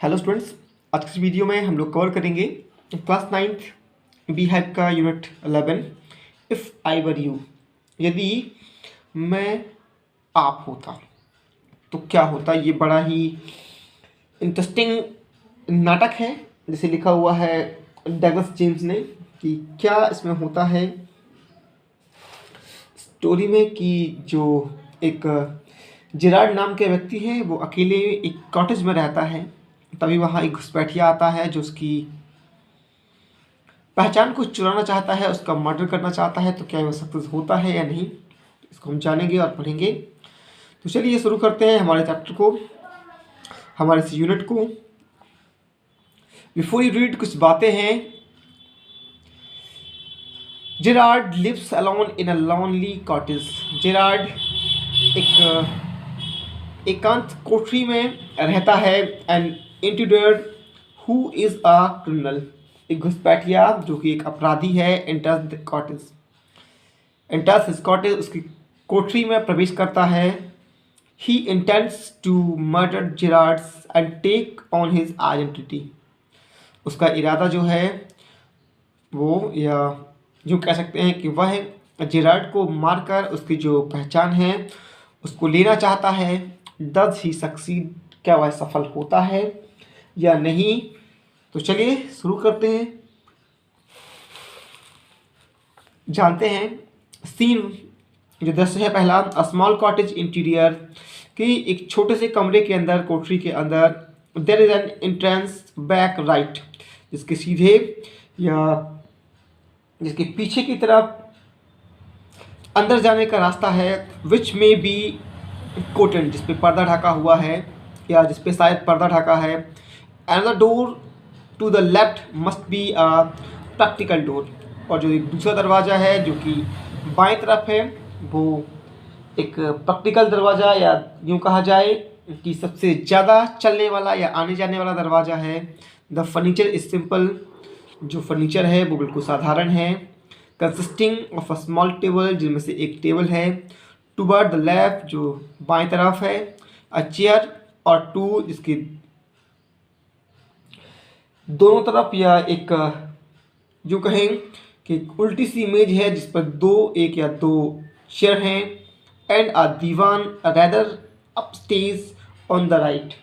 Hello students, आज की इस वीडियो में हम लोग कवर करेंगे क्लास 9th बी हाइप का unit 11 if I were you. यदि मैं आप होता तो क्या होता। ये बड़ा ही इंटरेस्टिंग नाटक है जिसे लिखा हुआ है डगलस जेम्स ने कि क्या इसमें होता है स्टोरी में कि जो एक जिराड नाम के व्यक्ति है वो अकेले एक कॉटेज में रहता है। तभी वहाँ एक घुसपैठिया आता है जो उसकी पहचान को चुराना चाहता है, उसका मर्डर करना चाहता है। तो क्या वो सक्सेस होता है या नहीं, इसको हम जानेंगे और पढ़ेंगे। तो चलिए शुरू करते हैं हमारे चैप्टर को, हमारे इस यूनिट को। बिफोर यू रीड कुछ बातें हैं। Gerard lives alone in a lonely cottage. Gerard एक एकांत कोठरी में रहता है। And intruder who is a criminal, एक घुसपैठिया जो कि एक अपराधी है, enters the cottage. Enters his cottage, उसकी कोठरी में प्रवेश करता है। He intends to murder Gerard's and take on his identity. उसका इरादा जो है वो, या जो कह सकते हैं कि वह जेरार्ड को मारकर उसकी जो पहचान है उसको लेना चाहता है। डज ही सक्सीड, क्या वह सफल होता है या नहीं। तो चलिए शुरू करते हैं, जानते हैं सीन। जो दृश्य है पहला, अ स्मॉल कॉटेज इंटीरियर, कि एक छोटे से कमरे के अंदर, कोठरी के अंदर, there is an entrance back right, जिसके सीधे या जिसके पीछे की तरफ अंदर जाने का रास्ता है। विच में बी कोटन, जिस पे पर्दा ढका हुआ है या जिस पे शायद पर्दा ढका है। Another door to the left must be a practical door, और जो एक दूसरा दरवाज़ा है जो कि बाएं तरफ है वो एक प्रैक्टिकल दरवाज़ा, या यूँ कहा जाए कि सबसे ज़्यादा चलने वाला या आने जाने वाला दरवाज़ा है। द फर्नीचर इज सिंपल, जो फर्नीचर है वो बिल्कुल साधारण है। Consisting of a small table, जिनमें से एक टेबल है। टूवर्ड द लेफ्ट, जो बाएं तरफ है। अ चेयर और टू, जिसकी दोनों तरफ, या एक जो कहें कि उल्टी सी इमेज है जिस पर एक या दो चेयर हैं। And a divan rather upstage on the right,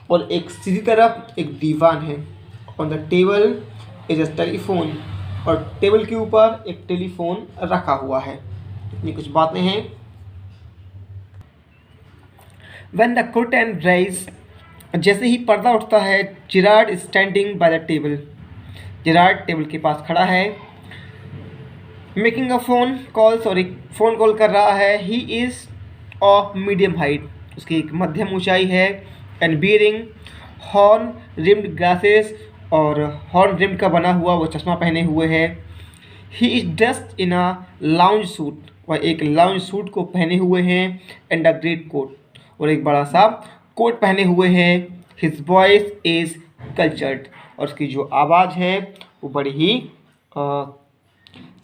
और एक सीधी तरफ एक दीवान है। On the table is a telephone, और टेबल के ऊपर एक टेलीफोन रखा हुआ है। इतनी कुछ बातें हैं। व्हेन द कर्टेन राइज, जैसे ही पर्दा उठता है, Gerard is standing by the table, Gerard table के पास खड़ा है। मेकिंग अ फोन कॉल्स, और एक फ़ोन कॉल कर रहा है। He is of medium height, उसकी एक मध्यम ऊंचाई है। And bearing horn rimmed glasses, और हॉर्न रिम्ड का बना हुआ वो चश्मा पहने हुए है। He is dressed in a lounge suit, वह एक लाउंज सूट को पहने हुए हैं। एंड अ ग्रेट कोट, और एक बड़ा सा कोट पहने हुए हैं। हिज वॉइस इज कल्चर्ड, और उसकी जो आवाज़ है वो बड़ी ही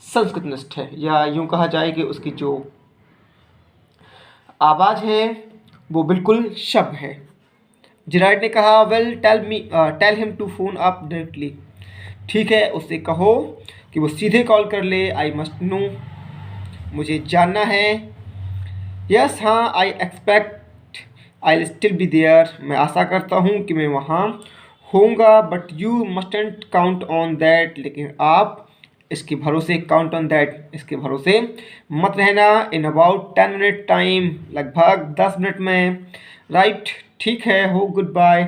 संस्कृतनिष्ठ है, या यूँ कहा जाए कि उसकी जो आवाज़ है वो बिल्कुल शब्द है। जेरार्ड ने कहा, well tell him to phone up directly, ठीक है उससे कहो कि वो सीधे कॉल कर ले। आई मस्ट नो, मुझे जानना है। यस हाँ, I expect I still be there, मैं आशा करता हूँ कि मैं वहाँ होऊंगा। But you mustn't count on that, लेकिन आप इसके भरोसे, काउंट ऑन दैट, इसके भरोसे मत रहना। इन अबाउट 10 मिनट टाइम, लगभग 10 मिनट में। राइट, ठीक है, हो गुड बाय,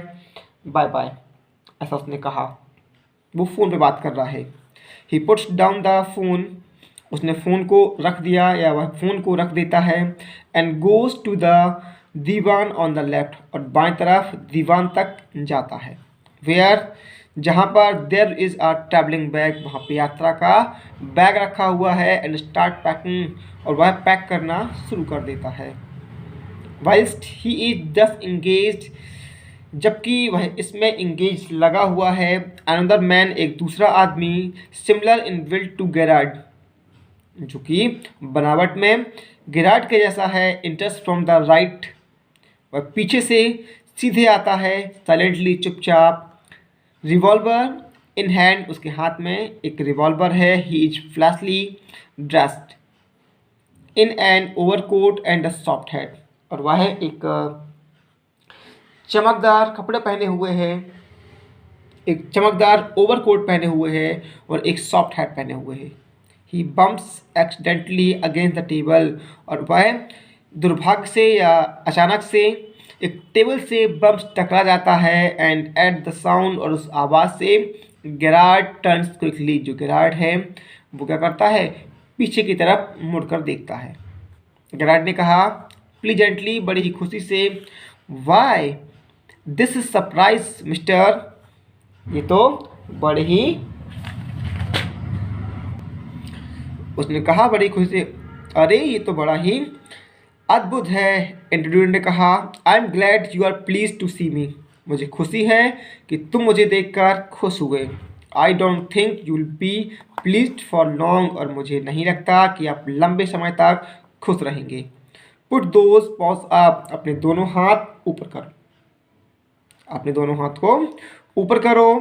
बाय बाय, ऐसा उसने कहा। वो फ़ोन पे बात कर रहा है। He puts down the phone, उसने फ़ोन को रख दिया या वह फ़ोन को रख देता है। And goes to the divan on the left, और बाएं तरफ दीवान तक जाता है। वेयर, जहाँ पर there is a travelling bag, वहाँ पे यात्रा का बैग रखा हुआ है। एंड स्टार्ट पैकिंग, और वह पैक करना शुरू कर देता है। Whilst he is just engaged, जबकि वह इसमें इंगेज लगा हुआ है। अनदर मैन, एक दूसरा आदमी, similar in build to Gerard, जो कि बनावट में गेरार्ड के जैसा है। इंटर्स फ्रॉम द राइट, वह पीछे से सीधे आता है, साइलेंटली चुपचाप, रिवॉल्वर इन हैंड, उसके हाथ में एक रिवॉल्वर है। He is fleshly dressed in an overcoat and a soft hat, और वह एक चमकदार कपड़े पहने हुए है, एक चमकदार ओवरकोट पहने हुए है और एक सॉफ्ट हैट पहने हुए है। He bumps accidentally against the table, और वह दुर्भाग्य से या अचानक से एक टेबल से बम्प्स टकरा जाता है। एंड एट द साउंड, और उस आवाज़ से गेरार्ड टर्न्स क्विकली, जो गेरार्ड है वो क्या करता है, पीछे की तरफ मुड़कर देखता है। गेरार्ड ने कहा प्लीजेंटली, बड़ी ही खुशी से, why this is surprise mister, ये तो बड़े ही, उसने कहा बड़ी खुशी से, अरे ये तो बड़ा ही अद्भुत है। इंटरव्यूअर ने कहा I am glad you are please to see me, मुझे खुशी है कि तुम मुझे देखकर खुश हुए। I don't think you will be pleased for long, और मुझे नहीं लगता कि आप लंबे समय तक खुश रहेंगे। पुट दोज पॉज अप, अपने दोनों हाथ ऊपर करो, अपने दोनों हाथ को ऊपर करो।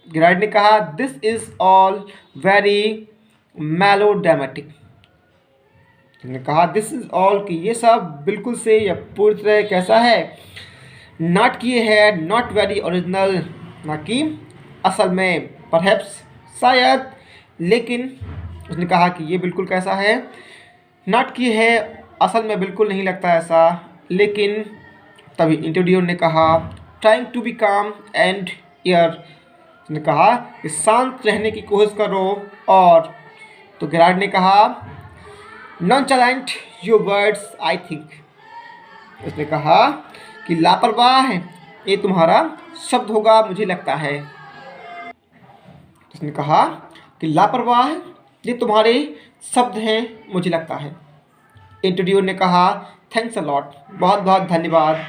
गेरार्ड ने कहा this is all very melodramatic, ने कहा दिस इज ऑल, कि ये सब बिल्कुल से या पूरी तरह कैसा है, नाटकीय है, नॉट वेरी ओरिजिनल, ना कि असल में, परहैप्स शायद, लेकिन उसने कहा कि ये बिल्कुल कैसा है, नाटकीय है, असल में बिल्कुल नहीं लगता ऐसा, लेकिन तभी इंटरव्यूअर ने कहा ट्राइंग टू बी काम एंड ईयर, उसने कहा कि शांत रहने की कोशिश करो। और तो गेरार्ड ने कहा नॉनचलेंट योर वर्ड्स आई थिंक, उसने कहा कि लापरवाह है ये तुम्हारा शब्द होगा मुझे लगता है, उसने कहा कि लापरवाह ये तुम्हारे शब्द हैं मुझे लगता है। इंटरव्यूअर ने कहा थैंक्स अ लॉट, बहुत बहुत धन्यवाद।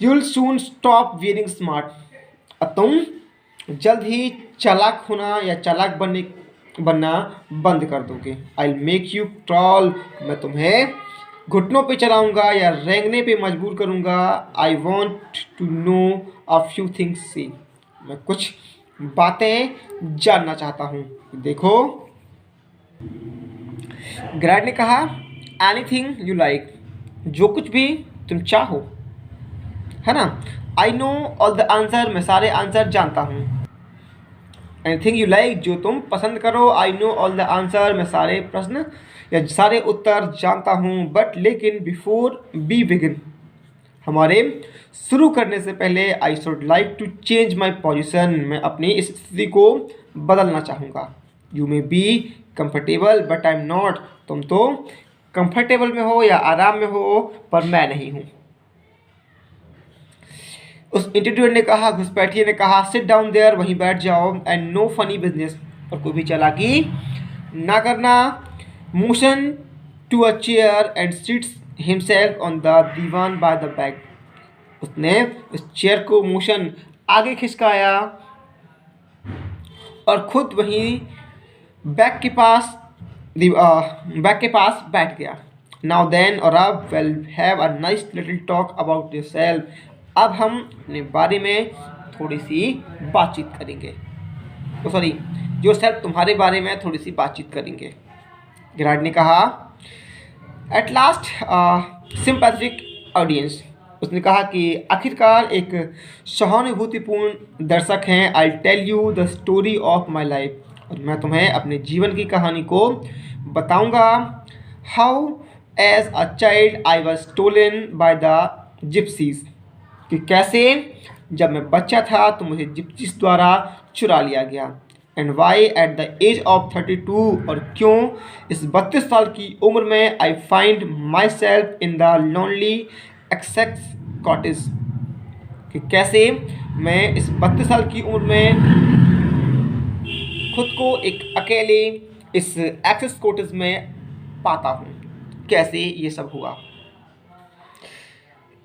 You will soon stop being smart, तुम जल्द ही चालाक होना या चालाक बनना बंद कर दोगे। आई मेक यू क्रॉल, मैं तुम्हें घुटनों पे चलाऊंगा या रेंगने पे मजबूर करूंगा। I want to know a few things see, मैं कुछ बातें जानना चाहता हूँ, देखो। ग्रैड ने कहा एनीथिंग यू लाइक, जो कुछ भी तुम चाहो, है ना। I know all the answer, मैं सारे आंसर जानता हूँ। एनीथिंग यू लाइक, जो तुम पसंद करो। I know all the answer, मैं सारे प्रश्न या सारे उत्तर जानता हूँ। बट लेकिन बिफोर बी बिगिन, हमारे शुरू करने से पहले I should like to change my position, मैं अपनी इस स्थिति को बदलना चाहूँगा। You may be comfortable but I am not, तुम तो कंफर्टेबल में हो या आराम में हो, पर मैं नहीं हूँ। उस इंटरव्यूअर ने कहा, घुसपैठिए ने कहा सिट डाउन देयर, वहीं बैठ जाओ। एंड नो फनी बिजनेस, और कोई भी चालाकी ना करना। Motion to a chair and sits himself on the divan by the back, उसने उस चेयर को मोशन आगे खिसकाया और खुद वहीं बैक के पास बैठ गया। नाउ देन, और अब well have a nice little talk about yourself, अब हम अपने बारे में थोड़ी सी बातचीत करेंगे। तो सॉरी, योरसेल्फ, तुम्हारे बारे में थोड़ी सी बातचीत करेंगे। गेरार्ड ने कहा एट लास्ट सिंपैथेटिक ऑडियंस, उसने कहा कि आखिरकार एक सहानुभूतिपूर्ण दर्शक हैं। I tell you the story of my life, और मैं तुम्हें अपने जीवन की कहानी को बताऊंगा। How as a child I was stolen by the gypsies, कि कैसे जब मैं बच्चा था तो मुझे जिप्सीज द्वारा चुरा लिया गया। And why at the age of 32, और क्यों इस 32 साल की उम्र में I find myself in the lonely Essex cottage, कि कैसे मैं इस 32 साल की उम्र में खुद को एक अकेले इस एक्सेस कॉटेज में पाता हूँ, कैसे ये सब हुआ।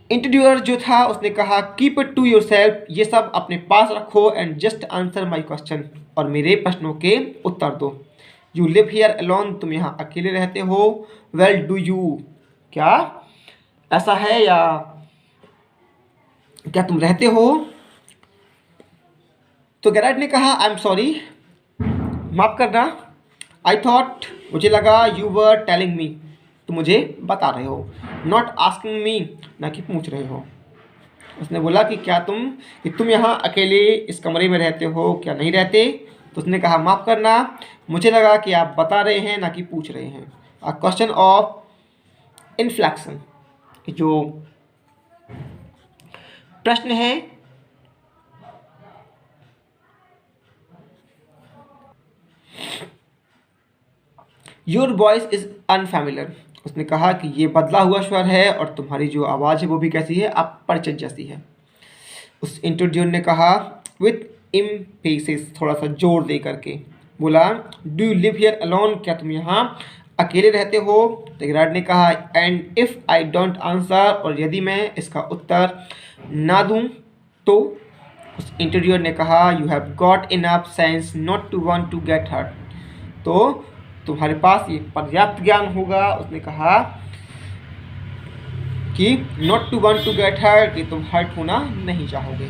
इंटरव्यूअर जो था उसने कहा keep it to yourself, ये सब अपने पास रखो। And just answer my question, और मेरे प्रश्नों के उत्तर दो। यू लिव हियर अलोन, तुम यहाँ अकेले रहते हो। वेल डू यू, क्या ऐसा है या क्या तुम रहते हो? तो गैराट ने कहा आई एम सॉरी, माफ़ करना। आई थॉट, मुझे लगा, यू वर टेलिंग मी, तुम मुझे बता रहे हो, नॉट आस्किंग मी, ना कि पूछ रहे हो। उसने बोला कि तुम यहाँ अकेले इस कमरे में रहते हो, क्या नहीं रहते? तो उसने कहा माफ़ करना, मुझे लगा कि आप बता रहे हैं ना कि पूछ रहे हैं। अ क्वेश्चन ऑफ इन्फ्लेक्शन, जो प्रश्न है योर वॉइस इज अनफैमिलियर। उसने कहा कि ये बदला हुआ स्वर है और तुम्हारी जो आवाज़ है वो भी कैसी है, अपरिचित जैसी है। उस इंट्रोड्यूस ने कहा विथ इम्पेसिस, थोड़ा सा जोर दे करके बोला, do you live here alone, क्या तुम यहाँ अकेले रहते हो? टिगराड ने कहा and if I don't answer, और यदि मैं इसका उत्तर ना दूँ तो? उस इंटरव्यूअर ने कहा you have got enough sense not to want to get hurt, तो तुम्हारे पास ये पर्याप्त ज्ञान होगा, उसने कहा, कि not to want to get hurt, कि तुम हर्ट होना नहीं चाहोगे।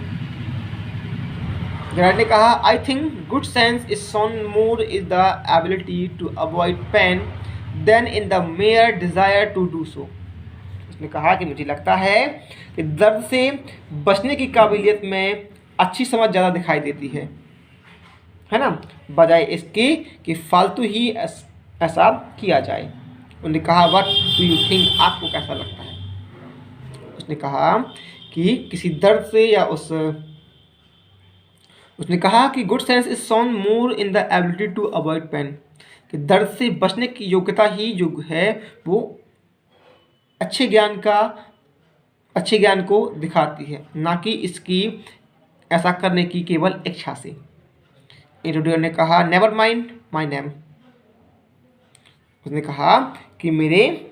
ग्रैंड ने कहा I think good sense is shown more is the ability to avoid pain than in the mere desire to do so. उसने कहा कि मुझे लगता है कि दर्द से बचने की काबिलियत में अच्छी समझ ज़्यादा दिखाई देती है ना, बजाय इसके कि फालतू ही ऐसा किया जाए। उन्होंने कहा व्हाट डू यू थिंक, आपको कैसा लगता है? उसने कहा कि किसी दर्द से या उसने कहा कि good sense is shown more in the ability to avoid pain, कि दर्द से बचने की योग्यता ही जो है वो अच्छे ज्ञान को दिखाती है, ना कि इसकी ऐसा करने की केवल इच्छा से। इंट्रोड्यूसर ने कहा नेवर माइंड माई नेम। उसने कहा कि मेरे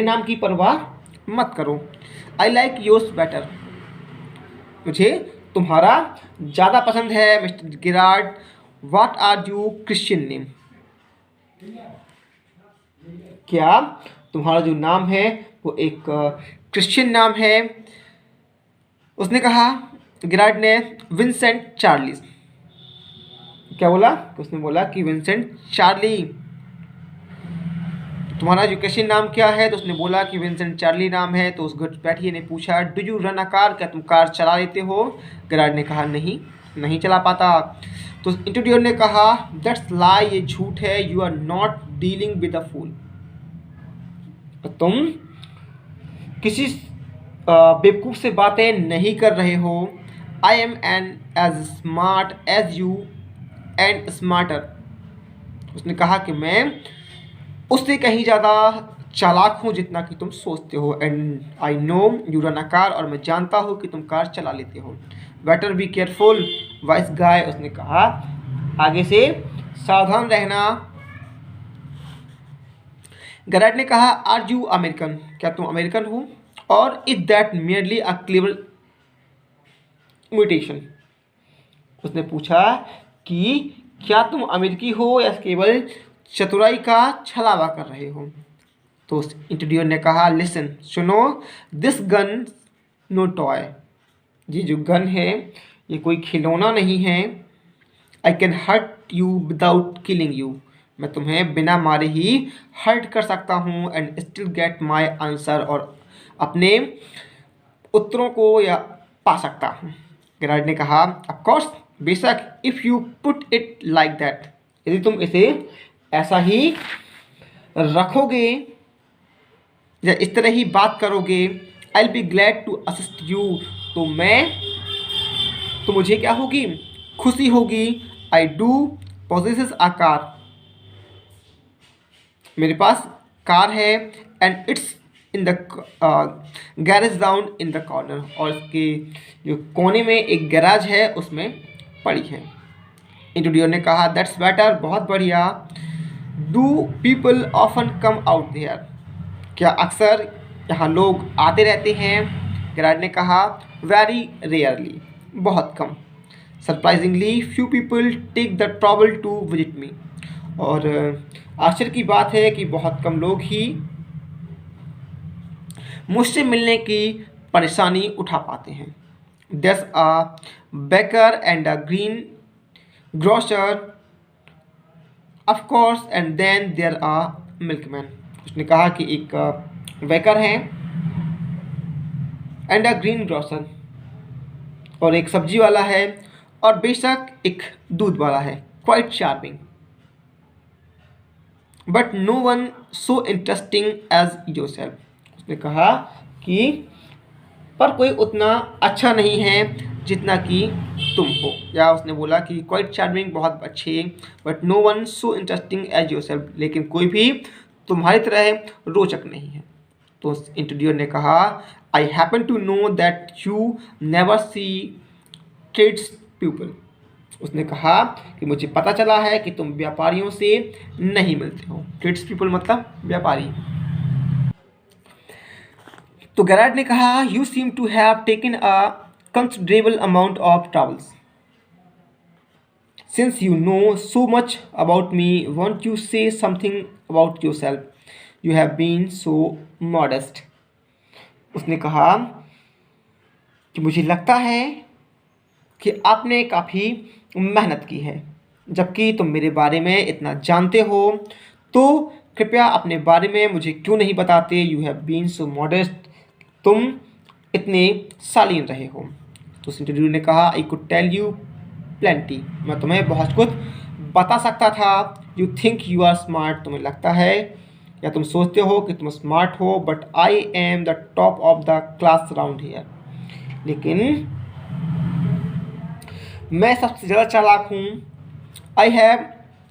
नाम की परवाह मत करो। आई लाइक योर्स बेटर, मुझे तुम्हारा ज़्यादा पसंद है mister Girard. What are you Christian name, क्या तुम्हारा जो नाम है वो एक क्रिश्चियन नाम है? उसने कहा, गिरार्ड ने, विंसेंट चार्ली। क्या बोला? उसने बोला कि विंसेंट चार्ली। तुम्हारा जो क्रिश्चियन नाम क्या है? तो उसने बोला कि विंसेंट चार्ली नाम है। तो उस घुसपैठिए ने पूछा do you run a car, क्या तुम कार चला लेते हो? गिरार्ड ने कहा नहीं चला पाता। तो इंट्रोड्यूसर ने कहा दैट्स लाई, ये झूठ है, you are not dealing with a fool, तुम किसी बेवकूफ़ से बातें नहीं कर रहे हो। I am as smart as you and smarter. उसने कहा कि मैं उससे कहीं ज़्यादा चालाक हूँ जितना कि तुम सोचते हो। And I know you run a car, और मैं जानता हूँ कि तुम कार चला लेते हो। बेटर बी केयरफुल वाइस गाय। उसने कहा आगे से सावधान रहना। गैराट ने कहा आर यू अमेरिकन, क्या तुम अमेरिकन हो? और is that merely a clever imitation. उसने पूछा कि क्या तुम अमेरिकी हो या केवल चतुराई का छलावा कर रहे हो? तो उस इंटरव्यूअर ने कहा लिसन, सुनो, दिस गन नो टॉय, ये जो गन है ये कोई खिलौना नहीं है। I can hurt you without killing you, मैं तुम्हें बिना मारे ही हर्ट कर सकता हूँ। And still get my answer, और अपने उत्तरों को या पा सकता हूँ। गिरार्ड ने कहा ऑफकोर्स, बेशक, if you put it like that, यदि तुम इसे ऐसा ही रखोगे या इस तरह ही बात करोगे, I will be glad to assist you, तो मुझे क्या होगी? खुशी होगी। I do possess a car, मेरे पास कार है। And it's in the garage down in the corner, और इसके जो कोने में एक गैराज है उसमें पड़ी है। इंट्रोड्यूसर ने कहा दैट्स बेटर, बहुत बढ़िया। Do people often come out there, क्या अक्सर यहाँ लोग आते रहते हैं? गिरार्ड ने कहा वेरी रेयरली, बहुत कम। Surprisingly few people take the trouble to visit me, और आश्चर्य की बात है कि बहुत कम लोग ही मुझसे मिलने की परेशानी उठा पाते हैं। There's a baker and a green grocer, of course, and then there are milkman. उसने कहा कि एक बेकर है एंड अ ग्रीन ग्रोसर, और एक सब्जी वाला है, और बेशक एक दूध वाला है। Quite charming, but no one so interesting as yourself. उसने कहा कि पर कोई उतना अच्छा नहीं है जितना कि तुम हो, या उसने बोला कि क्वाइट चार्मिंग बहुत अच्छे, but no one so interesting as yourself, लेकिन कोई भी तुम्हारी तरह रोचक नहीं है। तो इंटरव्यूअर ने कहा, I happen to know that you never see tradespeople. उसने कहा कि मुझे पता चला है कि तुम व्यापारियों से नहीं मिलते हो। ट्रेड्स पीपल मतलब व्यापारी। तो गैराड ने कहा, you seem to have taken a considerable amount of travels since you know so much about me, won't you say something about yourself, you have been so modest. उसने कहा कि मुझे लगता है कि आपने काफ़ी मेहनत की है, जबकि तुम मेरे बारे में इतना जानते हो, तो कृपया अपने बारे में मुझे क्यों नहीं बताते। You have been so modest, तुम इतने शालीन रहे हो। तो उस इंटरव्यू ने कहा, I could tell you plenty, मैं तुम्हें बहुत कुछ बता सकता था। You think you are smart, तुम्हें लगता है या तुम सोचते हो कि तुम स्मार्ट हो, but I am the top of the class around here, लेकिन मैं सबसे ज़्यादा चालाक हूँ। आई have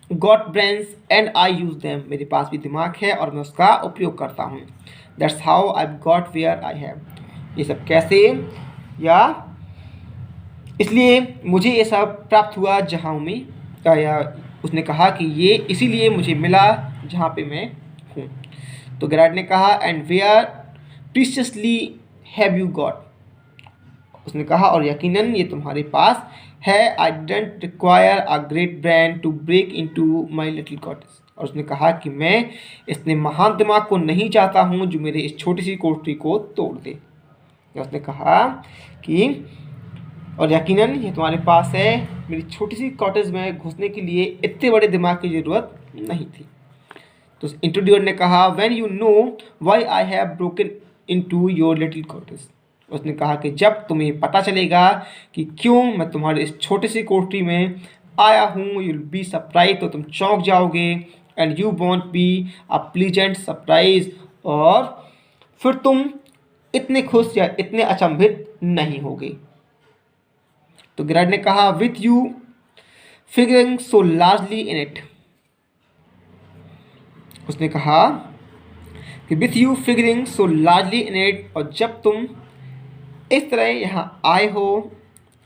got brains and I use them, मेरे पास भी दिमाग है और मैं उसका उपयोग करता हूँ। That's how I got where I have, ये सब कैसे, या इसलिए मुझे ये सब प्राप्त हुआ जहाँ मैं, या उसने कहा कि ये इसीलिए मुझे मिला जहाँ पे मैं हूँ। तो गैराड ने कहा, and where precisely have you got, उसने कहा और यकीनन ये तुम्हारे पास है। I didn't require a great brand to break into my little cottage, और उसने कहा कि मैं इतने महान दिमाग को नहीं चाहता हूँ जो मेरे इस छोटी सी कोठरी को तोड़ दे। उसने कहा कि और यकीनन ये तुम्हारे पास है, मेरी छोटी सी कॉटेज में घुसने के लिए इतने बड़े दिमाग की ज़रूरत नहीं थी। तो इंट्रोड्यूसर ने कहा, when you know why I have broken into your little cottage, उसने कहा कि जब तुम्हें पता चलेगा कि क्यों मैं तुम्हारे इस छोटे सी कोठरी में आया हूँ, यू विल बी सरप्राइज, तो तुम चौंक जाओगे, and you won't be a pleasant surprise, और फिर तुम इतने खुश या इतने अचंभित नहीं होगे। तो गैराड ने कहा, with you figuring so largely in it, उसने कहा कि with you figuring so largely in it, और जब तुम इस तरह यहाँ आए हो,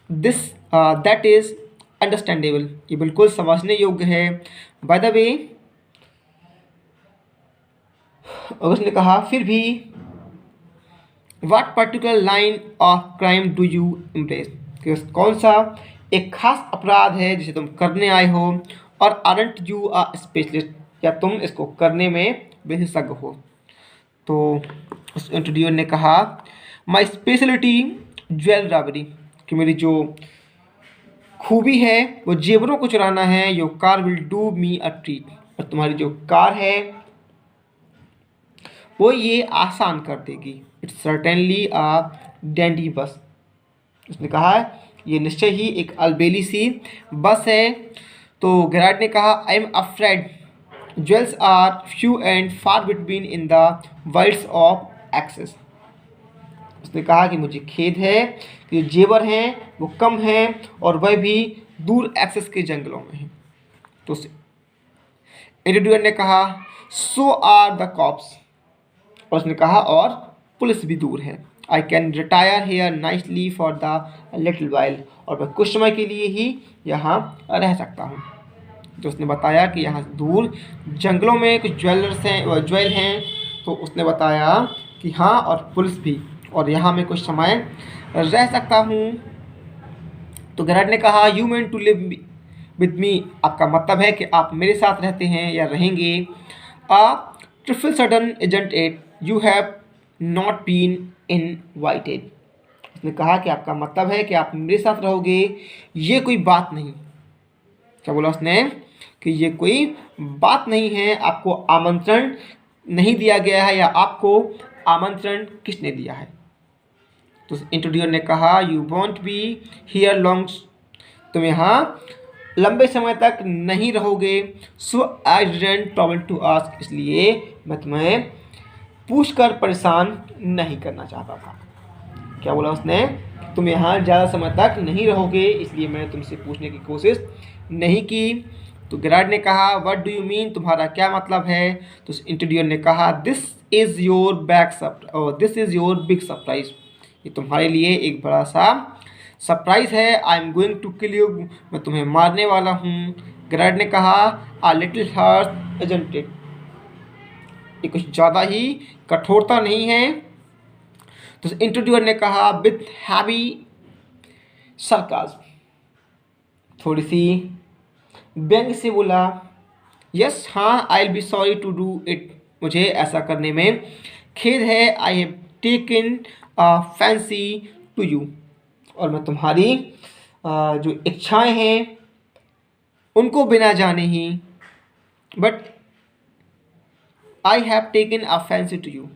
दिस दैट इज़ अंडरस्टैंडेबल, ये बिल्कुल समझने योग्य है। बाय द वे, उसने कहा फिर भी, what particular line of crime do you embrace, कि कौन सा एक खास अपराध है जिसे तुम करने आए हो, और आरंट यू अ स्पेशलिस्ट, या तुम इसको करने में विशेषज्ञ हो। तो उस इंटरव्यूअर ने कहा, माई स्पेशलिटी ज्वेल रॉबरी, कि मेरी जो खूबी है वो जेवरों को चुराना है। Your car will do me a treat, और तुम्हारी जो कार है वो ये आसान कर देगी। इट्स सर्टेनली अ डैंडी बस, उसने कहा ये निश्चय ही एक अलबेली सी बस है। तो गैराड ने कहा, I am afraid jewels are few and far between in the wilds of Essex, उसने कहा कि मुझे खेद है कि जेवर हैं वो कम हैं, और वह भी दूर एक्सेस के जंगलों में हैं। तो इंटरव्यूअर ने कहा, सो आर द कॉप्स, और उसने कहा और पुलिस भी दूर है। I can retire here nicely for the little while, और मैं कुछ समय के लिए ही यहाँ रह सकता हूँ। तो उसने बताया कि यहाँ दूर जंगलों में कुछ ज्वेल हैं, तो उसने बताया कि हाँ, और पुलिस भी, और यहाँ मैं कुछ समय रह सकता हूँ। तो गैराड ने कहा, you mean to live with me, आपका मतलब है कि आप मेरे साथ रहते हैं या रहेंगे। Trifle sudden agent at, you have not been invited. उसने कहा कि आपका मतलब है कि आप मेरे साथ रहोगे, ये कोई बात नहीं। क्या बोला उसने कि ये कोई बात नहीं है, आपको आमंत्रण नहीं दिया गया है, या आपको आमंत्रण किसने दिया है। तो इंट्रोड्यूसर ने कहा you won't be here long, तुम यहाँ लंबे समय तक नहीं रहोगे। So I didn't problem to ask, इसलिए मैं तुम्हें पूछकर परेशान नहीं करना चाहता था। क्या बोला उसने, तुम यहाँ ज़्यादा समय तक नहीं रहोगे, इसलिए मैंने तुमसे पूछने की कोशिश नहीं की। तो गेरार्ड ने कहा व्हाट डू यू मीन, तुम्हारा क्या मतलब है। तो इंट्रोड्यूसर ने कहा this is your big surprise, ये तुम्हारे लिए एक बड़ा सा सरप्राइज है। I am going to kill you, मैं तुम्हें मारने वाला हूँ। गेरार्ड ने कहा a little harsh isn't it, ये कुछ ज़्यादा ही कठोरता नहीं है। तो इंट्रोड्यूसर ने कहा विथ हैवी सरकाज़्म, थोड़ी सी व्यंग से बोला यस हाँ, I will be sorry to do it, मुझे ऐसा करने में खेद है। I have taken fancy to you, और मैं तुम्हारी जो इच्छाएं हैं उनको बिना जाने ही, but I have taken a fancy to you,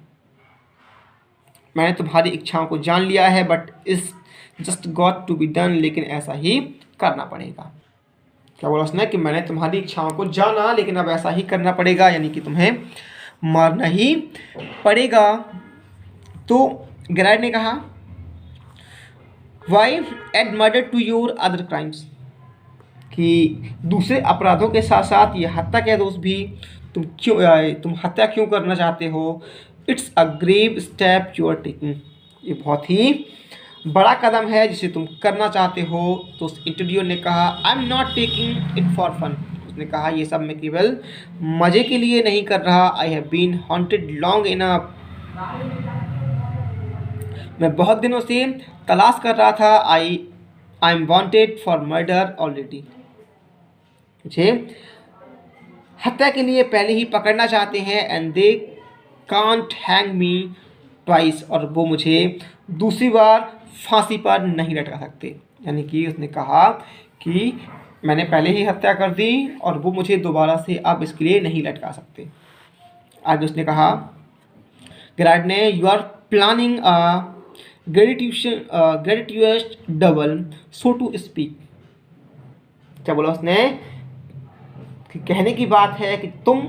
मैंने तुम्हारी इच्छाओं को जान लिया है, but is just got to be done, लेकिन ऐसा ही करना पड़ेगा। क्या बोला उसने कि मैंने तुम्हारी इच्छाओं को जाना, लेकिन अब ऐसा ही करना पड़ेगा, यानी कि तुम्हें मारना ही पड़ेगा। तो गेरार्ड ने कहा why add murder to your other crimes, कि दूसरे अपराधों के साथ साथ ये हत्या के दोष भी तुम हत्या क्यों करना चाहते हो। It's a grave step you are taking, ये बहुत ही बड़ा कदम है जिसे तुम करना चाहते हो। तो उस इंटरव्यूअर ने कहा I am not taking it for fun, उसने कहा ये सब मैं केवल मज़े के लिए नहीं कर रहा। I have been haunted long enough, मैं बहुत दिनों से तलाश कर रहा था। I am wanted for murder already, मुझे हत्या के लिए पहले ही पकड़ना चाहते हैं। And they can't hang me twice, और वो मुझे दूसरी बार फांसी पर नहीं लटका सकते। यानी कि उसने कहा कि मैंने पहले ही हत्या कर दी और वो मुझे दोबारा से अब इसके लिए नहीं लटका सकते। आगे उसने कहा गेरार्ड ने you are planning a gratuitous double so to speak, क्या बोला उसने कि कहने की बात है कि तुम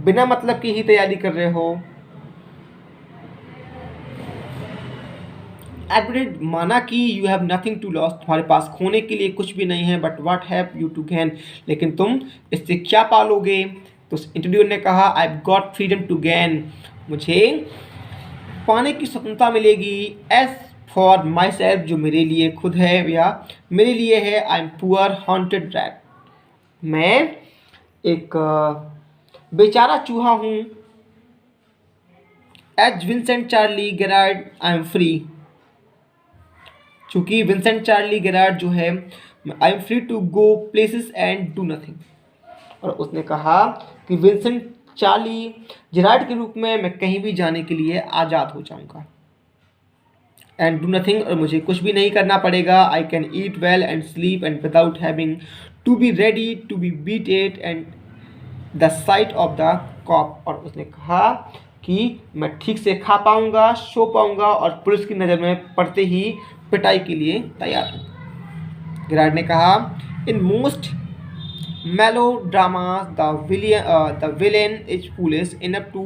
बिना मतलब की ही तैयारी कर रहे हो। एडवर्ड माना कि you have nothing to loss, तुम्हारे पास खोने के लिए कुछ भी नहीं है। But what have you to gain, लेकिन तुम इससे क्या पालोगे। तो इंटरव्यूअर ने कहा I have got freedom to gain, मुझे पाने की स्वतंत्रता मिलेगी। एज फॉर माई सेल्फ, जो मेरे लिए खुद है या मेरे लिए है, I am poor haunted rat, मैं एक बेचारा चूहा हूँ। As Vincent Charlie Gerard I am free, चूँकि विंसेंट चार्ली गेरार्ड जो है I am free to go places and do nothing, और उसने कहा कि विंसेंट चार्ली गेरार्ड के रूप में मैं कहीं भी जाने के लिए आज़ाद हो जाऊंगा। एंड डू नथिंग, और मुझे कुछ भी नहीं करना पड़ेगा। I can eat well and sleep and without having to be ready to be beat it and the sight of the cop, और उसने कहा कि मैं ठीक से खा पाऊंगा, सो पाऊंगा और पुलिस की नज़र में पड़ते ही पिटाई के लिए तैयार हूँ। गेरार्ड ने कहा in most melodramas the villain is foolish enough to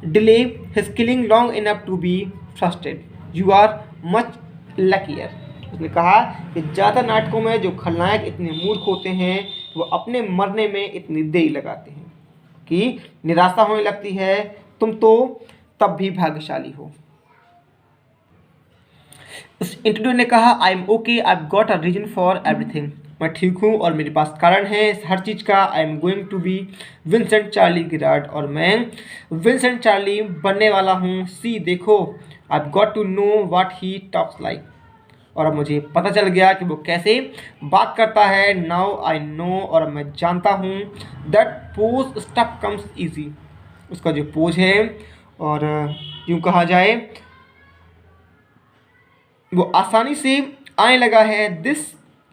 delay his killing long enough to be trusted, you are much luckier, उसने कहा कि ज़्यादा नाटकों में जो खलनायक इतने मूर्ख होते हैं वो अपने मरने में इतनी देरी लगाते हैं कि निराशा होने लगती है, तुम तो तब भी भाग्यशाली हो। इस इंटरव्यू ने कहा I am okay, I have got a reason for everything, मैं ठीक हूँ और मेरे पास कारण है हर चीज़ का। I am going to be Vincent Charlie Gerard, और मैं विंसेंट चार्ली बनने वाला हूँ। सी देखो, I have got to know what he talks like, और अब मुझे पता चल गया कि वो कैसे बात करता है। नाउ आई नो, और मैं जानता हूँ that pose stuff comes easy, उसका जो पोज है और यूँ कहा जाए वो आसानी से आने लगा है। This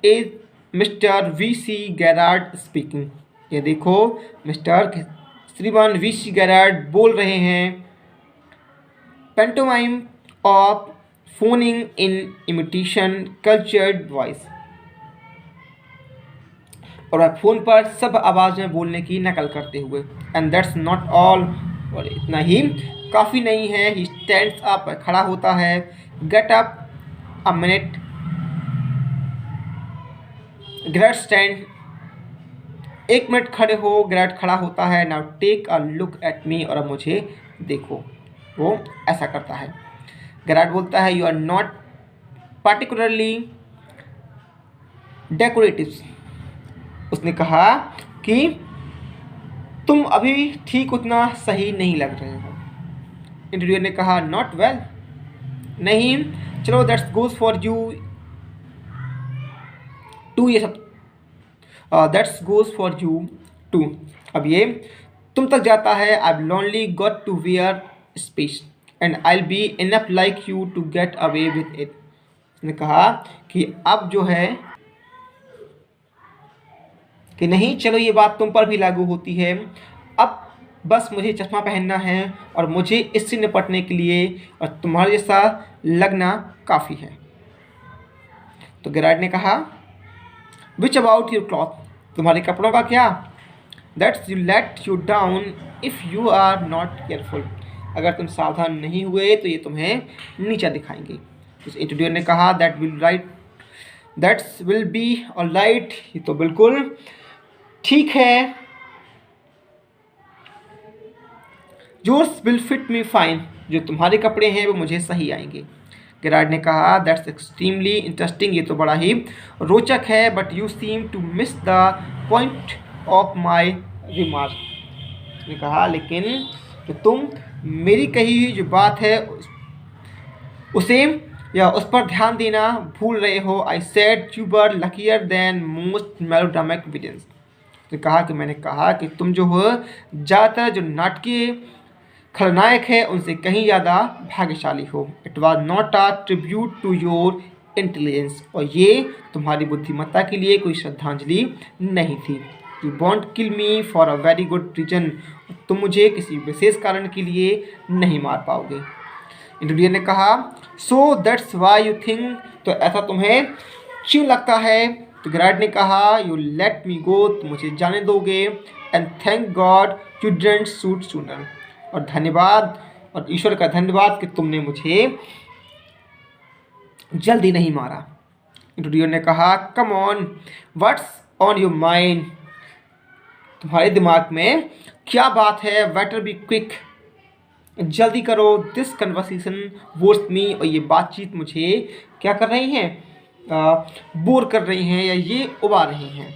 is mister V C Gerard speaking. ये देखो मिस्टर श्रीमान वी सी गैरार्ड बोल रहे हैं। Pantomime of phoning in imitation cultured voice. और वह फ़ोन पर सब आवाज़ में बोलने की नकल करते हुए। And that's not all. और इतना ही काफ़ी नहीं है। ही स्टैंड्स अप, खड़ा होता है। Get up a minute. Gerard stand, 1 minute खड़े हो। ग्रेट खड़ा होता है। Now take a look at me, और अब मुझे देखो। वो ऐसा करता है। ग्रेट बोलता है you are not particularly decorative. उसने कहा कि तुम अभी ठीक उतना सही नहीं लग रहे हो। इंटरव्यूअर ने कहा नॉट वेल। नहीं, चलो that's goes for you too. ये सब that's goes for you too. अब ये तुम तक जाता है। I lonely got to wear space and I be enough like you to get away with it. उसने कहा कि अब जो है कि नहीं, चलो ये बात तुम पर भी लागू होती है। अब बस मुझे चश्मा पहनना है और मुझे इससे निपटने के लिए और तुम्हारे जैसा लगना काफ़ी है। तो गेरार्ड ने कहा विच अबाउट योर क्लॉथ। तुम्हारे कपड़ों का क्या। That's you let you down if you are not careful. अगर तुम सावधान नहीं हुए तो ये तुम्हें नीचा दिखाएंगे। तो इंटरव्यूअर ने कहा that's will be all right. ये तो बिल्कुल ठीक है। Yours will fit me fine. जो तुम्हारे कपड़े हैं वो मुझे सही आएंगे। गेरार्ड ने कहा दैट्स एक्सट्रीमली इंटरेस्टिंग। ये तो बड़ा ही रोचक है। But you seem to miss the point of my remark. उसने कहा लेकिन तो तुम मेरी कही हुई जो बात है उसे या उस पर ध्यान देना भूल रहे हो। I said you were luckier than most melodramatic villains. ने कहा कि मैंने कहा कि तुम जो हो ज़्यादातर जो नाटकीय खलनायक है उनसे कहीं ज़्यादा भाग्यशाली हो। It was not a tribute to your intelligence. और ये तुम्हारी बुद्धिमत्ता के लिए कोई श्रद्धांजलि नहीं थी। You won't kill me for a very good reason. तुम मुझे किसी विशेष कारण के लिए नहीं मार पाओगे। इंटरव्यूअर ने कहा so that's why you think. तो ऐसा तुम्हें क्यों लगता है। तो गेरार्ड ने कहा यू लेट मी गो। तुम मुझे जाने दोगे। And thank God you didn't shoot sooner. और धन्यवाद और ईश्वर का धन्यवाद कि तुमने मुझे जल्दी नहीं मारा। इंटरव्यूअर ने कहा come on what's on your mind. तुम्हारे दिमाग में क्या बात है। Better be quick. जल्दी करो। दिस कन्वर्सेशन बोर्स मी। और ये बातचीत मुझे क्या कर रही हैं, बोर कर रही हैं या ये उबा रही हैं।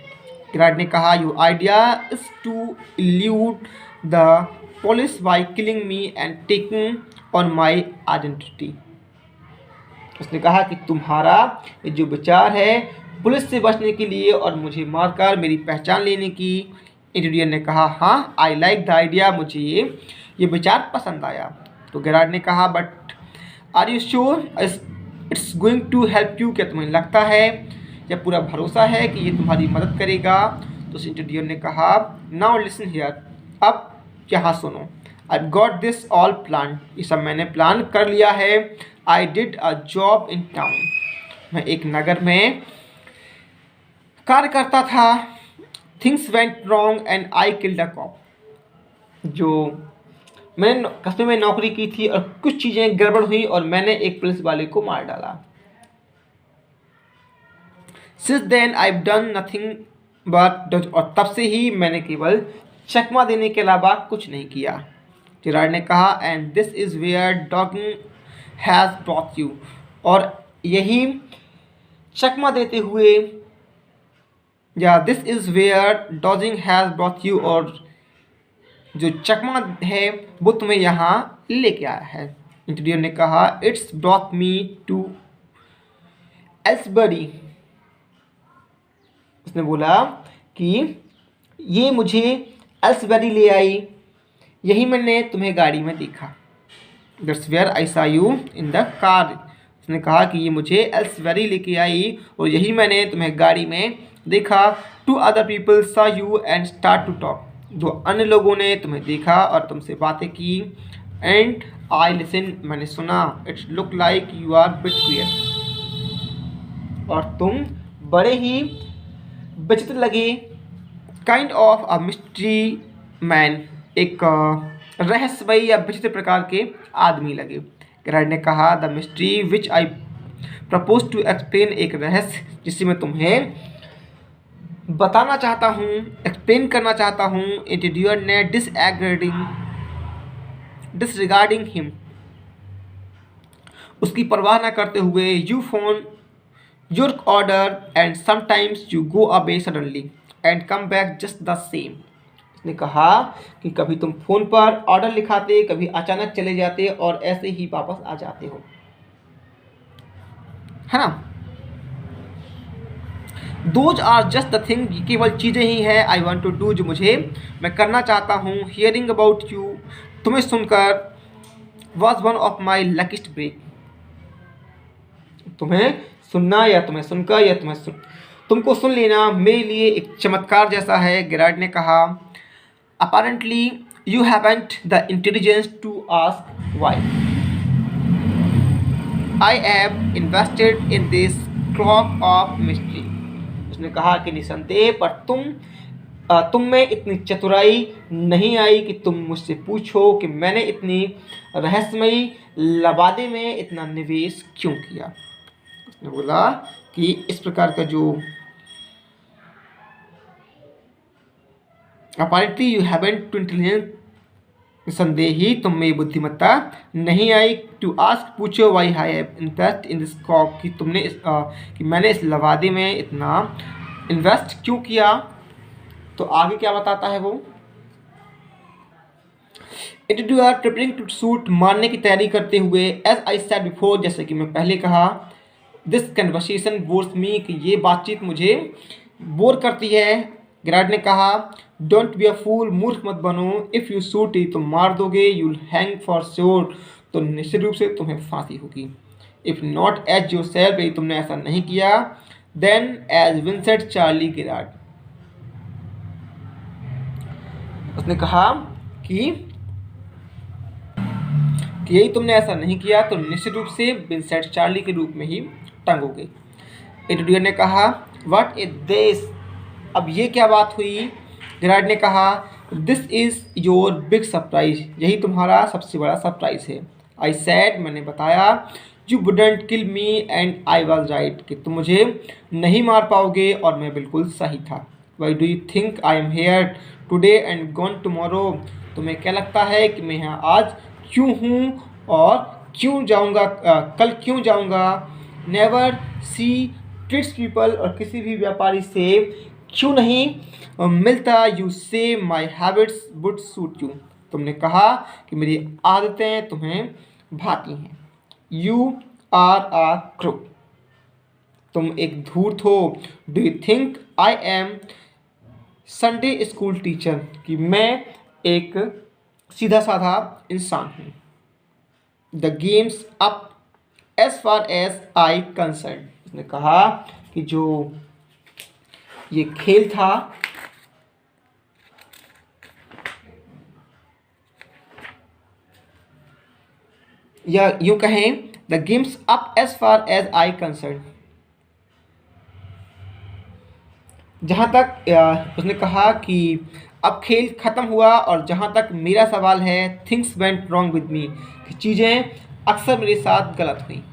गेरार्ड ने कहा you idea is to elude the police by killing me and taking on my identity. उसने कहा कि तुम्हारा ये जो विचार है पुलिस से बचने के लिए और मुझे मारकर मेरी पहचान लेने की। इंटरव्यूअर ने कहा हाँ आई लाइक द आइडिया। मुझे ये विचार पसंद आया। तो गेरार्ड ने कहा but are you sure it's going to help you. क्या तुम्हें लगता है या पूरा भरोसा है कि ये तुम्हारी मदद करेगा। तो उस इंटरव्यूअर ने कहा नाउ लिसन हियर। अब यहाँ सुनो। I got this all plan. ये सब मैंने प्लान कर लिया है। I did a job in town. मैं एक नगर में कार्य करता था। Things went wrong and I killed a cop. जो मैंने कस्बे में नौकरी की थी और कुछ चीज़ें गड़बड़ हुई और मैंने एक पुलिस वाले को मार डाला। Since then I done nothing but. और तब से ही मैंने केवल चकमा देने के अलावा कुछ नहीं किया। गेरार्ड ने कहा and this is where dogging has brought you. और यही चकमा देते हुए या this is where dodging has brought you. और जो चकमा है वो तुम्हें यहाँ लेके आया है। इंटरव्यूअर ने कहा इट्स ब्रॉट मी टू एल्सबरी। उसने बोला कि ये मुझे एल्सबरी ले आई। यही मैंने तुम्हें गाड़ी में देखा। दैट्स वेयर आई सा यू इन द कार। उसने कहा कि ये मुझे एल्सवेरी लेके आई और यही मैंने तुम्हें गाड़ी में देखा। Two other people saw you and start to talk. दो अन्य लोगों ने तुम्हें देखा और तुमसे बातें की। एंड आई लिसन, मैंने सुना। It's look like you are bit queer, और तुम बड़े ही विचित्र लगे। Kind of a mystery man, एक रहस्यमयी या विचित्र प्रकार के आदमी लगे। गाइड ने कहा the mystery which I propose to explain, एक रहस्य जिसे मैं तुम्हें बताना चाहता हूँ, एक्सप्लेन करना चाहता हूँ। इंटीरियर ने डिसरिगार्डिंग हिम, उसकी परवाह न करते हुए। You phone your order and sometimes you go away suddenly and come back just the same. उसने कहा कि कभी तुम फ़ोन पर ऑर्डर लिखाते, कभी अचानक चले जाते और ऐसे ही वापस आ जाते हो, है ना। Those are just the thing, केवल चीज़ें ही हैं। आई वॉन्ट टू डू, जो मैं करना चाहता हूँ। हियरिंग अबाउट यू, तुम्हें सुनकर। Was one of my luckiest break, तुम्हें सुनना या तुम्हें सुनकर या तुमको सुन लेना मेरे लिए एक चमत्कार जैसा है। गेरार्ड ने कहा apparently you haven't the intelligence to ask why I am invested in this clock of mystery। उसने कहा कि निसंदेह पर तुम में इतनी चतुराई नहीं आई कि तुम मुझसे पूछो कि मैंने इतनी रहस्यमयी लबादे में इतना निवेश क्यों किया। उसने बोला कि इस प्रकार का जो opportunity you haven't to intelligence, संदेह ही तुम में बुद्धिमत्ता नहीं आई। टू आस्क, पूछो। Why I have invest in this cock, कि कि मैंने इस लवादे में इतना इन्वेस्ट क्यों किया। तो आगे क्या बताता है वो, it you are preparing to shoot, मारने की तैयारी करते हुए। एज आई सेड बिफोर, जैसे कि मैं पहले कहा। दिस कन्वर्सेशन बोर्स मी, कि ये बातचीत मुझे बोर करती है। गिरार्ड ने कहा डोंट बी अ फूल, मूर्ख मत बनो। इफ़ यू शूट, तुम मार दोगे। यूल हैंग फॉर श्योर, तो निश्चित रूप से तुम्हें फांसी होगी। If not as yourself, यदि तुमने ऐसा नहीं किया। Then as Vincent Charlie Gerard, उसने कहा कि यदि तुमने ऐसा नहीं किया तो निश्चित रूप से विंसेंट चार्ली के रूप में ही टंगोगे। एडुडियर ने कहा व्हाट इज दिस, अब ये क्या बात हुई। गिरार्ड ने कहा this is your big surprise, यही तुम्हारा सबसे बड़ा सरप्राइज है। आई सैड, मैंने बताया। You wouldn't kill me and I was right, कि तुम मुझे नहीं मार पाओगे और मैं बिल्कुल सही था। Why do you think I am here today and gone tomorrow, तुम्हें क्या लगता है कि मैं यहाँ आज क्यों हूँ और क्यों जाऊँगा, कल क्यों जाऊँगा। नेवर सी ट्रीट्स पीपल, और किसी भी व्यापारी से क्यों नहीं मिलता। यू से माई हैबिट्स वुड सूट यू, तुमने कहा कि मेरी आदतें तुम्हें भाती हैं। यू आर आ क्रूक, तुम एक धूर्त हो। Do you think I am Sunday school teacher, कि मैं एक सीधा साधा इंसान हूँ। The game's up as far as I concern, उसने कहा कि जो ये खेल था या यूँ कहें the game's up as far as I concern, जहाँ तक उसने कहा कि अब खेल ख़त्म हुआ और जहाँ तक मेरा सवाल है things went wrong with me, कि चीज़ें अक्सर मेरे साथ गलत हुई।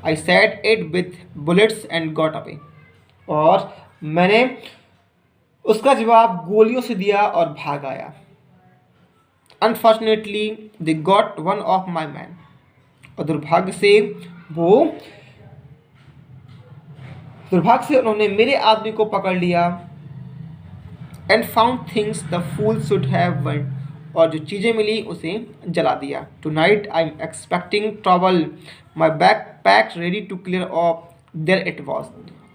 I said it with bullets and got away, और मैंने उसका जवाब गोलियों से दिया और भाग आया। Unfortunately they got one of my man, और दुर्भाग्य से उन्होंने मेरे आदमी को पकड़ लिया। And found things the fool should have burned, और जो चीज़ें मिली उसे जला दिया। Tonight I am expecting trouble, my back pack ready to clear off, there it was,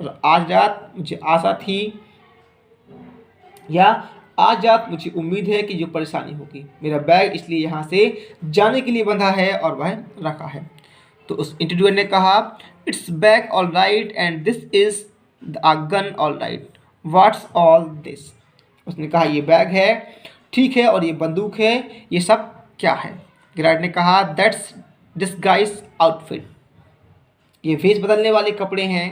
और आज रात मुझे आशा थी या आज रात मुझे उम्मीद है कि जो परेशानी होगी। मेरा बैग इसलिए यहाँ से जाने के लिए बंधा है और वह रखा है। तो उस इंटरव्यूअर ने कहा, it's bag all right and this is a gun all right, what's all this. उसने कहा ये बैग है, ठीक है, और ये बंदूक है, ये सब क्या है? गिरार्ड ने कहा, दैट्स डिस्गाइज आउटफिट, ये भेष बदलने वाले कपड़े हैं।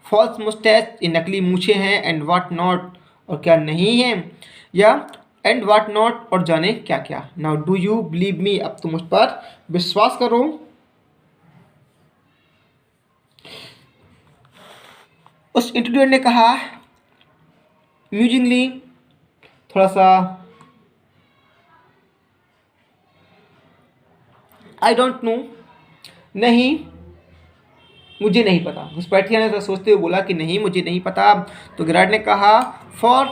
फॉल्स मुस्टैच, ये नकली मूछें हैं। एंड वाट नॉट, और क्या नहीं है, या एंड वाट नॉट, और जाने क्या क्या। Now do you believe me, अब तुम मुझ पर विश्वास करो। उस इंटरव्यूअर ने कहा म्यूजिंगली, थोड़ा सा, आई डोंट नो, नहीं मुझे नहीं पता। घुसपैठिया ने तो सोचते हुए बोला कि नहीं मुझे नहीं पता। तो गिरार्ड ने कहा, for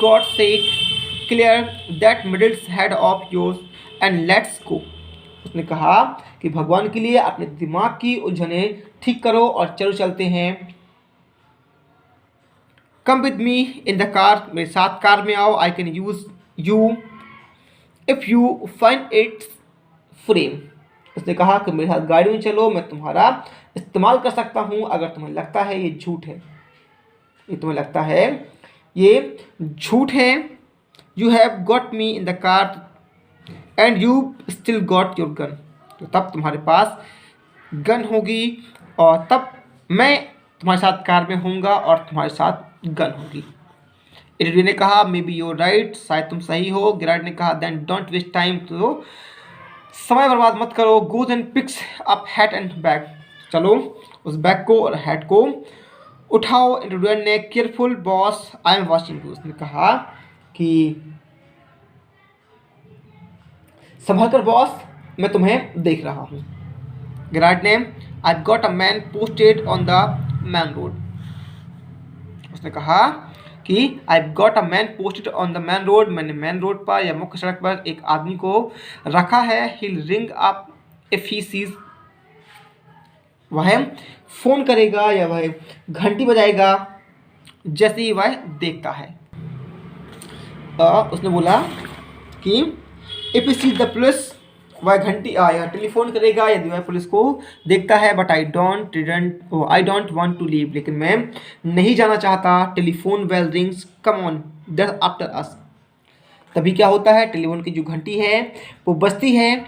God sake clear that middles head of yours and let's go. उसने कहा कि भगवान के लिए अपने दिमाग की उलझनें ठीक करो और चलो चलते हैं। Come with me in the car, मेरे साथ कार में आओ। I can use you if you find its frame. उसने कहा कि मेरे साथ गाड़ी में चलो, मैं तुम्हारा इस्तेमाल कर सकता हूँ अगर तुम्हें लगता है ये झूठ है, ये तुम्हें लगता है ये झूठ है। You have got me in the car and you still got your gun. तो तब तुम्हारे पास गन होगी और तब मैं तुम्हारे साथ कार में होऊंगा और तुम्हारे साथ गन होगी। इंटरव्यू ने कहा, मे बी योर राइट, शायद तुम सही हो। गिरार्ड ने कहा, देन डोंट वेस्ट टाइम, तो समय बर्बाद मत करो। Goes and picks up hat and bag, चलो उस बैग को और हैट को उठाओ। इंटरव्यूअर ने, careful boss, I am watching you. उसने कहा कि संभल कर बॉस, मैं तुम्हें देख रहा हूँ। गिरार्ड ने, आई got a man posted on the main road. उसने कहा कि आई got a man posted on the main road, मैंने मैन रोड पर या मुख्य सड़क पर एक आदमी को रखा है। He'll ring up if he sees, वह फोन करेगा या वह घंटी बजाएगा जैसे ही वह देखता है। उसने बोला कि if he seize the police, वह घंटी या टेलीफोन करेगा यदि वह पुलिस को देखता है। But I don't want to leave, लेकिन मैं नहीं जाना चाहता। Telephone bell rings, come on, they're after us. तभी क्या होता है, टेलीफोन की जो घंटी है वो बजती है,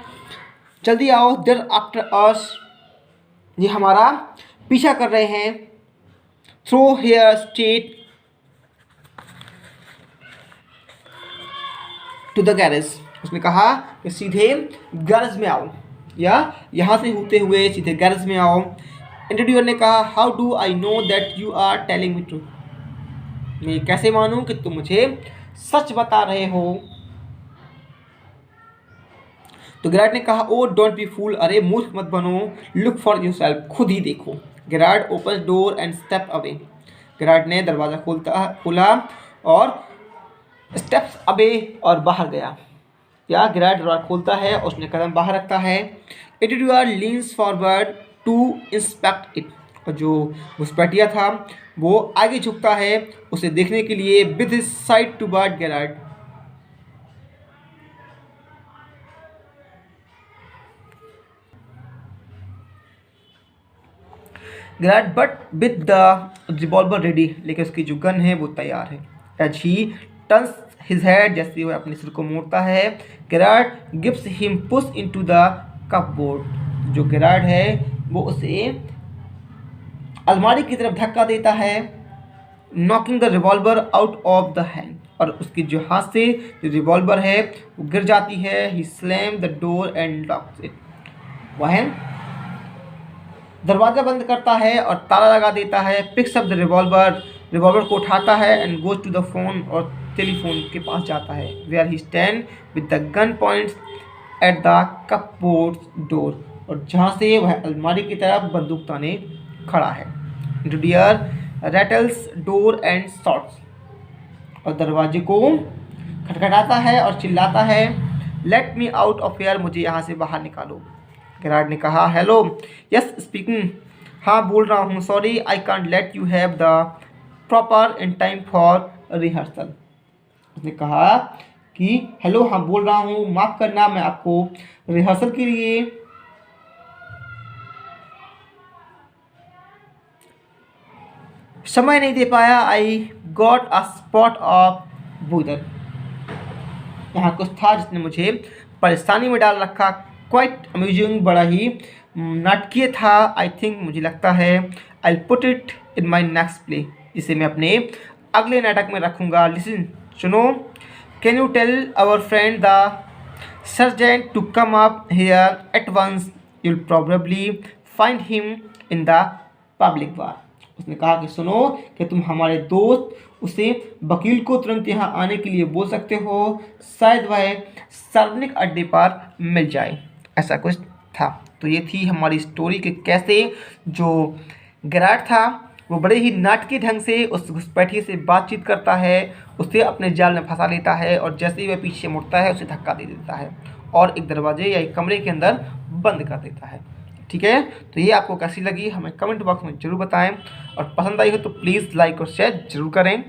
जल्दी आओ, देयर आफ्टर अस, ये हमारा पीछा कर रहे हैं। Throw here straight to the garage. उसने कहा कि सीधे गैरेज में आओ या यहाँ से होते हुए सीधे गैरेज में आओ। इंटरव्यूअर ने कहा, how do I know that you are telling me truth, मैं कैसे मानूं कि तुम मुझे सच बता रहे हो। तो गिरार्ड ने कहा, ओ डोंट बी फूल, अरे मूर्ख मत बनो, लुक फॉर योरसेल्फ, खुद ही देखो। Girard open door and step away. Girard ने दरवाज़ा खोला और स्टेप्स अवे, और बाहर गया। या गिरार्ड दरवाजा खोलता है और उसने कदम बाहर रखता है। Interviewer leans forward to inspect it, और जो घुसपैठिया था वो आगे झुकता है उसे देखने के लिए, with his side toward Girard. Girard but with the revolver ready, लेकिन उसकी जो गन है वो तैयार है। As he turns his head, जैसे वह अपने सिर को मोड़ता है, Girard gives him push into the cupboard. जो गिरार्ड है वो उसे अलमारी की तरफ धक्का देता है, knocking the revolver out of the hand, और उसकी जो हाथ से जो रिवॉल्वर है वो गिर जाती है। He slam the door and locks it, वह दरवाज़ा बंद करता है और ताला लगा देता है। पिक्स अप द रिवॉल्वर को उठाता है and goes to the phone, और टेलीफोन के पास जाता है। Where he stand with the gun points at the cupboard door, और जहाँ से वह अलमारी की तरफ बंदूक ताने खड़ा है। Interviewer rattles door and shots, और दरवाजे को खटखटाता है और चिल्लाता है, let me out of here, मुझे यहाँ से बाहर निकालो। गिरार्ड ने कहा, हेलो, यस स्पीकिंग, हाँ बोल रहा हूँ, sorry I can't let you have the proper in time for rehearsal. उसने कहा कि हेलो, हाँ बोल रहा हूँ, माफ़ करना, मैं आपको रिहर्सल के लिए समय नहीं दे पाया। I got a spot of bother. यहाँ कुछ था जिसने मुझे परेशानी में डाल रखा। क्वाइट अम्यूजिंग, बड़ा ही नाटकीय था। आई थिंक, मुझे लगता है, I put it in my next play, जिसे मैं अपने अगले नाटक में रखूँगा। लिसन, सुनो। Can you tell our friend the sergeant to come up here at once, you'll probably find him in the public bar. उसने कहा कि सुनो, कि तुम हमारे दोस्त उसे वकील को तुरंत यहाँ आने के लिए बोल सकते हो, शायद वह सार्वजनिक अड्डे पर मिल जाए। ऐसा कुछ था। तो ये थी हमारी स्टोरी कि कैसे जो गैराट था वो बड़े ही नाटकीय ढंग से उस घुसपैठिए से बातचीत करता है, उसे अपने जाल में फंसा लेता है और जैसे ही वह पीछे मुड़ता है उसे धक्का दे देता है और एक दरवाजे या एक कमरे के अंदर बंद कर देता है। ठीक है, तो ये आपको कैसी लगी हमें कमेंट बॉक्स में ज़रूर बताएं और पसंद आई हो तो प्लीज़ लाइक और शेयर ज़रूर करें।